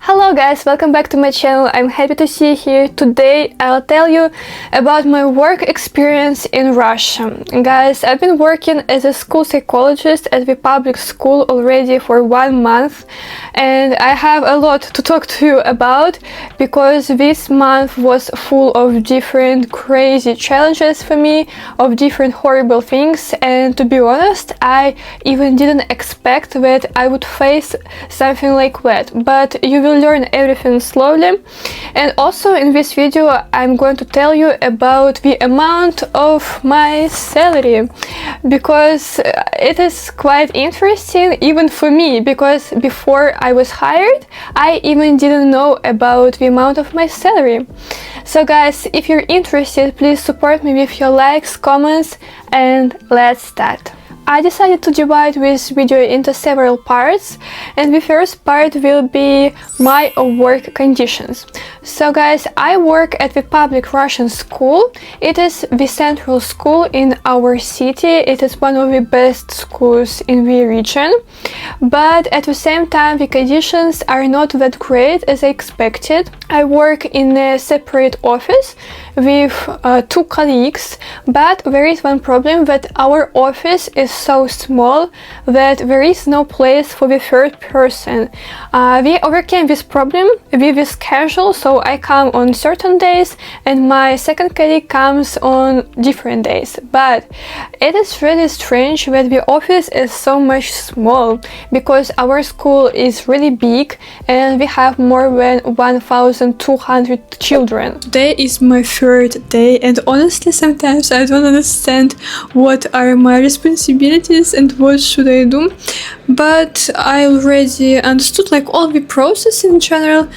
Hello guys, welcome back to my channel. I'm happy to see you here. Today I'll tell you about my work experience in Russia. Guys, I've been working as a school psychologist at the public school already for 1 month, and I have a lot to talk to you about because this month was full of different crazy challenges for me, of different horrible things, and to be honest, I even didn't expect that I would face something like that, but you will learn everything slowly. And also in this video I'm going to tell you about the amount of my salary, because it is quite interesting even for me, because before I was hired I even didn't know about the amount of my salary. So guys, if you're interested, please support me with your likes, comments, and let's start. I decided to divide this video into several parts, and the first part will be my work conditions. So guys, I work at the public Russian school. It is the central school in our city. It is one of the best schools in the region, but at the same time the conditions are not that great as I expected. I work in a separate office with 2 colleagues, but there is one problem, that our office is so small that there is no place for the third person. We overcame this problem with this schedule, so I come on certain days and my second colleague comes on different days. But it is really strange that the office is so much small, because our school is really big and we have more than 1,200 children. Today is my third day, and honestly sometimes I don't understand what are my responsibilities and what should I do, but I already understood like all the process in general.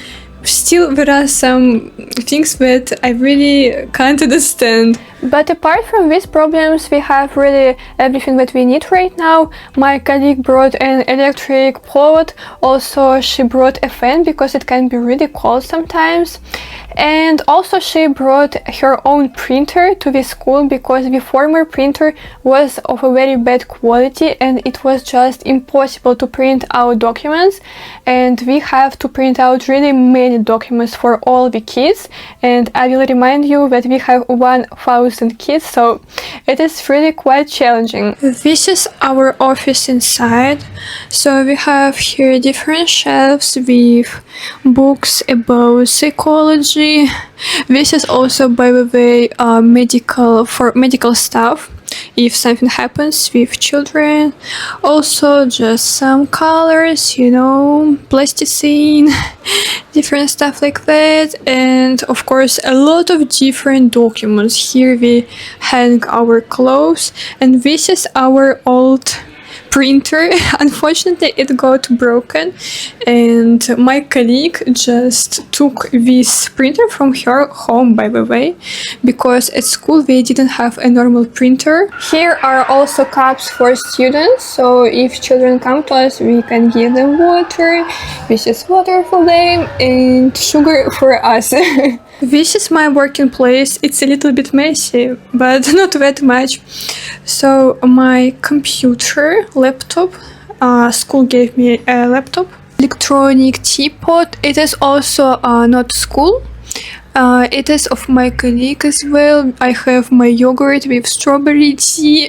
Still there are some things that I really can't understand. But apart from these problems, we have really everything that we need right now. My colleague brought an electric pot, also she brought a fan because it can be really cold sometimes. And also she brought her own printer to the school because the former printer was of a very bad quality and it was just impossible to print out documents, and we have to print out really many documents for all the kids, and I will remind you that we have 1,000 kids, so it is really quite challenging. This is our office inside, so we have here different shelves with books about psychology. This is also, by the way, medical stuff if something happens with children. Also just some colors, you know, plasticine, different stuff like that, and of course a lot of different documents. Here we hang our clothes, and this is our old printer. Unfortunately it got broken, and my colleague just took this printer from her home, by the way, because at school they didn't have a normal printer. Here are also cups for students, so if children come to us we can give them water. This is water for them and sugar for us. This is my working place. It's a little bit messy, but not that much. So my computer, laptop, school gave me a laptop. Electronic teapot. It is also not school. It is of my colleague as well. I have my yogurt with strawberry tea.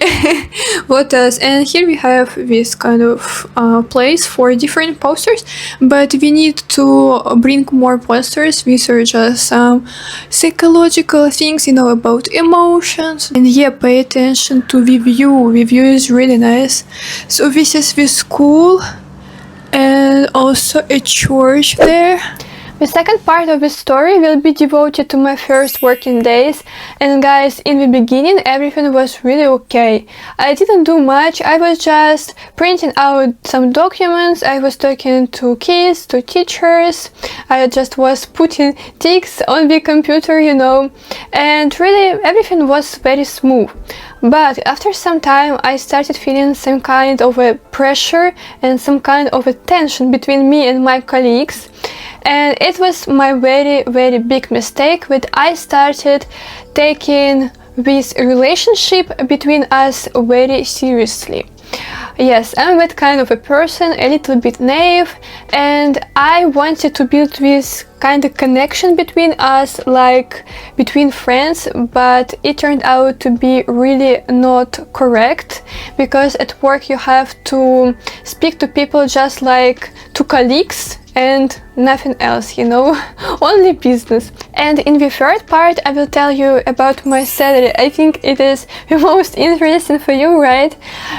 What else? And here we have this kind of place for different posters, but we need to bring more posters. These are just some psychological things, you know, about emotions. And yeah, pay attention to the view. The view is really nice. So this is the school, and also a church there. The second part of the story will be devoted to my first working days, and guys, in the beginning everything was really okay. I didn't do much. I was just printing out some documents, I was talking to kids, to teachers, I just was putting ticks on the computer, you know, and really everything was very smooth. But after some time I started feeling some kind of a pressure and some kind of a tension between me and my colleagues. And it was my very big mistake that I started taking this relationship between us very seriously. Yes, I'm that kind of a person, a little bit naive, and I wanted to build this kind of connection between us, like between friends, but it turned out to be really not correct, because at work you have to speak to people just like to colleagues and nothing else, you know, only business. And in the third part I will tell you about my salary. I think it is the most interesting for you, right?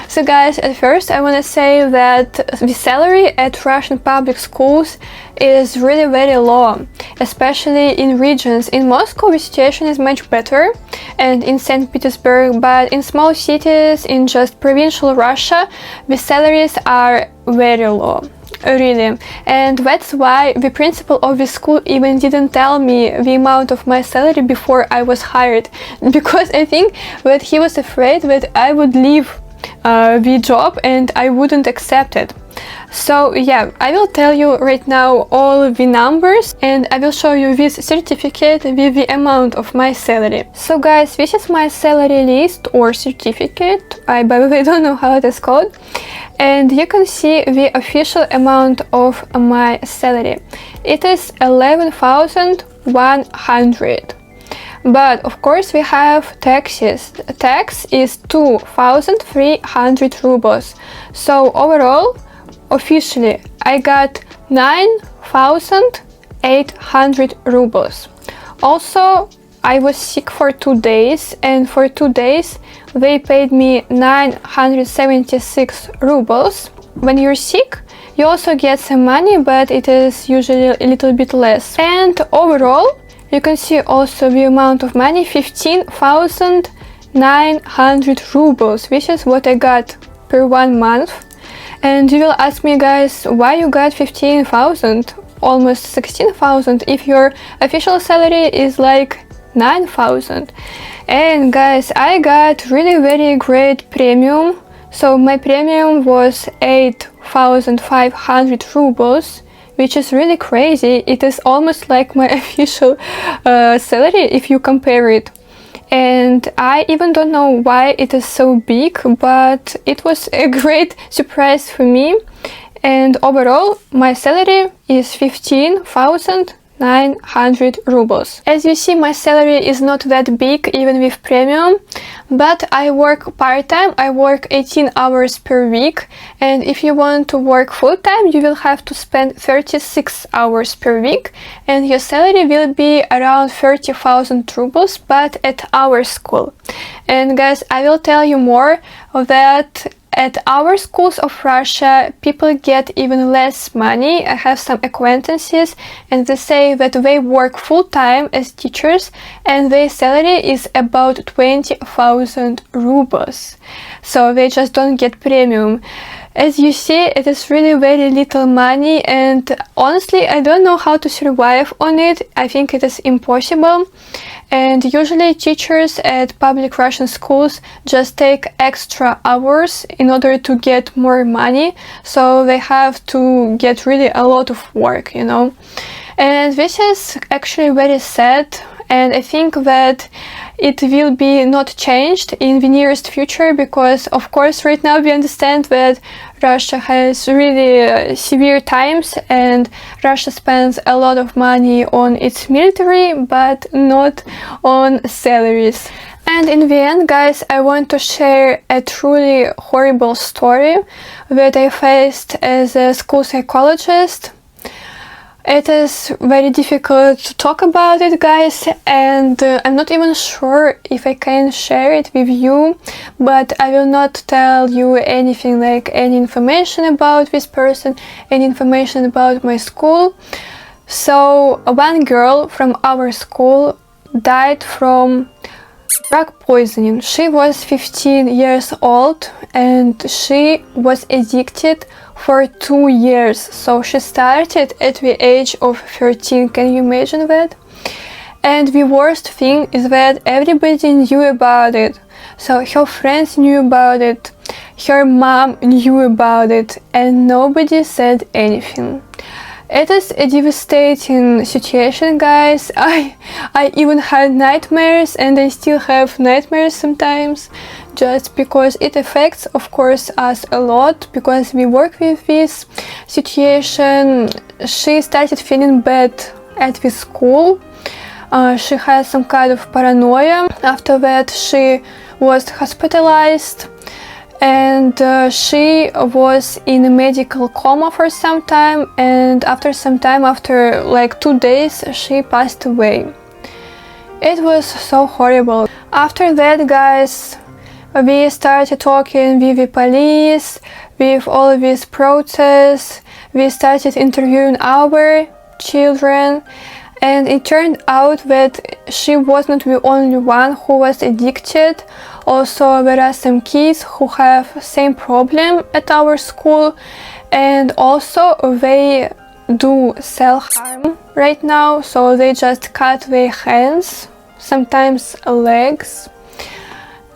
So guys, at first I want to say that the salary at Russian public schools is really very low, especially in regions. In Moscow the situation is much better, and in St. Petersburg, but in small cities, in just provincial Russia, the salaries are very low. Really, and that's why the principal of the school even didn't tell me the amount of my salary before I was hired, because I think that he was afraid that I would leave the job and I wouldn't accept it. So yeah, I will tell you right now all the numbers, and I will show you this certificate with the amount of my salary. So guys, this is my salary list or certificate. I by the way don't know how it is called. And you can see the official amount of my salary. It is 11,100. But of course we have taxes. Tax is 2,300 rubles. So overall, officially, I got 9,800 rubles. Also, I was sick for 2 days, and for 2 days they paid me 976 rubles. When you're sick, you also get some money, but it is usually a little bit less. And overall, you can see also the amount of money, 15,900 rubles. This is what I got per 1 month. And you will ask me, guys, why you got 15,000, almost 16,000, if your official salary is like 9,000. And guys, I got really very great premium. So my premium was 8,500 rubles, which is really crazy. It is almost like my official salary if you compare it. And I even don't know why it is so big, but it was a great surprise for me. And overall, my salary is 15,900 rubles. As you see, my salary is not that big, even with premium, but I work part-time. I work 18 hours per week, and if you want to work full-time, you will have to spend 36 hours per week, and your salary will be around 30,000 rubles, but at our school. And guys, I will tell you more of that. At our schools of Russia, people get even less money. I have some acquaintances, and they say that they work full-time as teachers, and their salary is about 20,000 rubles. So they just don't get premium. As you see, it is really very little money, and honestly, I don't know how to survive on it. I think it is impossible. And usually teachers at public Russian schools just take extra hours in order to get more money, so they have to get really a lot of work, you know. And this is actually very sad, and I think that it will be not changed in the nearest future, because of course right now we understand that Russia has really severe times, and Russia spends a lot of money on its military, but not on salaries. And in the end, guys, I want to share a truly horrible story that I faced as a school psychologist. It is very difficult to talk about it, guys, and I'm not even sure if I can share it with you, but I will not tell you anything, like any information about this person, any information about my school. So one girl from our school died from drug poisoning. She was 15 years old, and she was addicted for 2 years. So she started at the age of 13. Can you imagine that? And the worst thing is that everybody knew about it. So her friends knew about it, her mom knew about it, and nobody said anything. It is a devastating situation, guys. I even had nightmares, and I still have nightmares sometimes, just because it affects, of course, us a lot, because we work with this situation. She started feeling bad at this school. She has some kind of paranoia. After that, she was hospitalized, and she was in a medical coma for some time, and after some time, after like 2 days, she passed away. It was so horrible. After that, guys, we started talking with the police, with all of these protests. We started interviewing our children, and it turned out that she was not the only one who was addicted. Also, there are some kids who have same problem at our school, and also they do self-harm right now, so they just cut their hands, sometimes legs.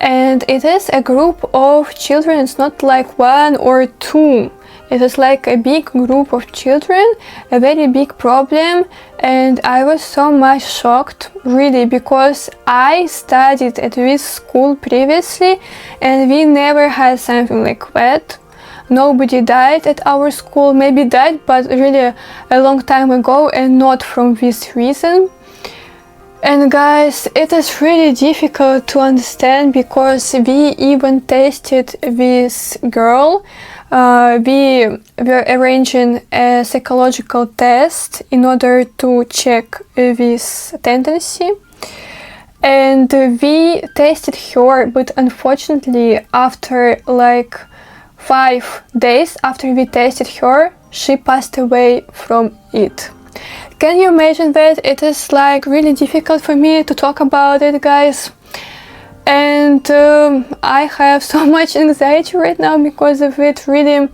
And it is a group of children, it's not like 1 or 2. It is like a big group of children, a very big problem, and I was so much shocked, really, because I studied at this school previously and we never had something like that. Nobody died at our school, maybe died, but really a long time ago, and not from this reason. And guys, it is really difficult to understand, because we even tested this girl. We were arranging a psychological test in order to check this tendency, and we tested her, but unfortunately after like 5 days after we tested her, she passed away from it. Can you imagine that? It is like really difficult for me to talk about it, guys. And I have so much anxiety right now because of it. Really,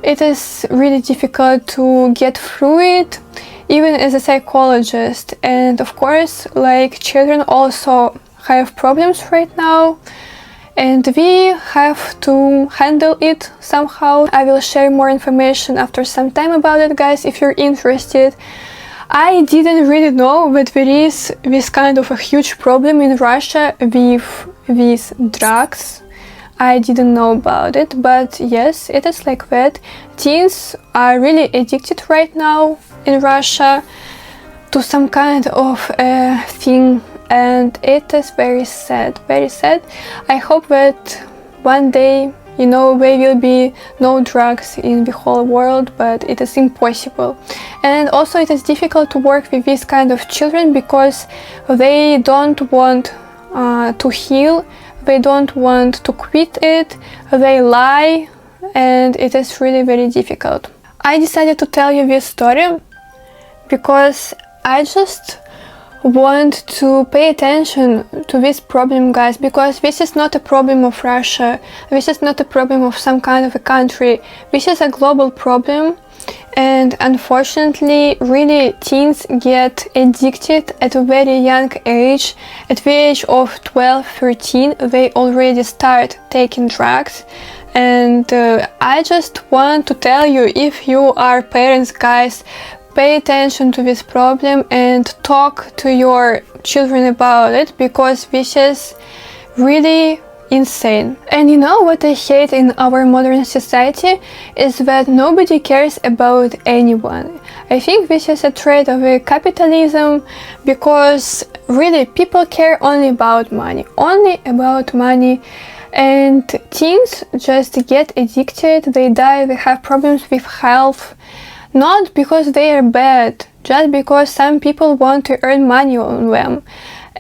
it is really difficult to get through it, even as a psychologist. And of course, like, children also have problems right now, and we have to handle it somehow. I will share more information after some time about it, guys, if you're interested. I didn't really know that there is this kind of a huge problem in Russia with drugs. I didn't know about it, but yes, it is like that. Teens are really addicted right now in Russia to some kind of thing, and it is very sad, very sad. I hope that one day, you know, there will be no drugs in the whole world, but it is impossible. And also it is difficult to work with this kind of children because they don't want to heal, they don't want to quit it, they lie, and it is really very difficult. I decided to tell you this story because I just want to pay attention to this problem, guys, because this is not a problem of Russia, this is not a problem of some kind of a country, this is a global problem. And unfortunately, really, teens get addicted at a very young age. At the age of 12, 13, they already start taking drugs. And I just want to tell you, if you are parents, guys, pay attention to this problem and talk to your children about it, because this is really insane. And you know what I hate in our modern society is that nobody cares about anyone. I think this is a trait of capitalism, because really people care only about money, and teens just get addicted, they die, they have problems with health, not because they are bad, just because some people want to earn money on them.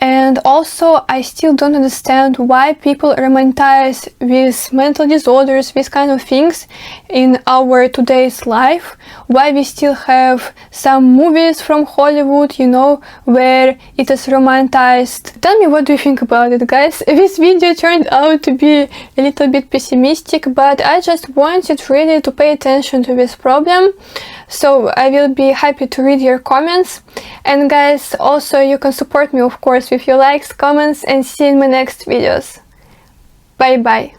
And also, I still don't understand why people romanticize these mental disorders, these kind of things in our today's life. Why we still have some movies from Hollywood, you know, where it is romanticized. Tell me, what do you think about it, guys? This video turned out to be a little bit pessimistic, but I just wanted really to pay attention to this problem. So I will be happy to read your comments. And guys, also you can support me, of course, with your likes, comments, and see you in my next videos. Bye bye.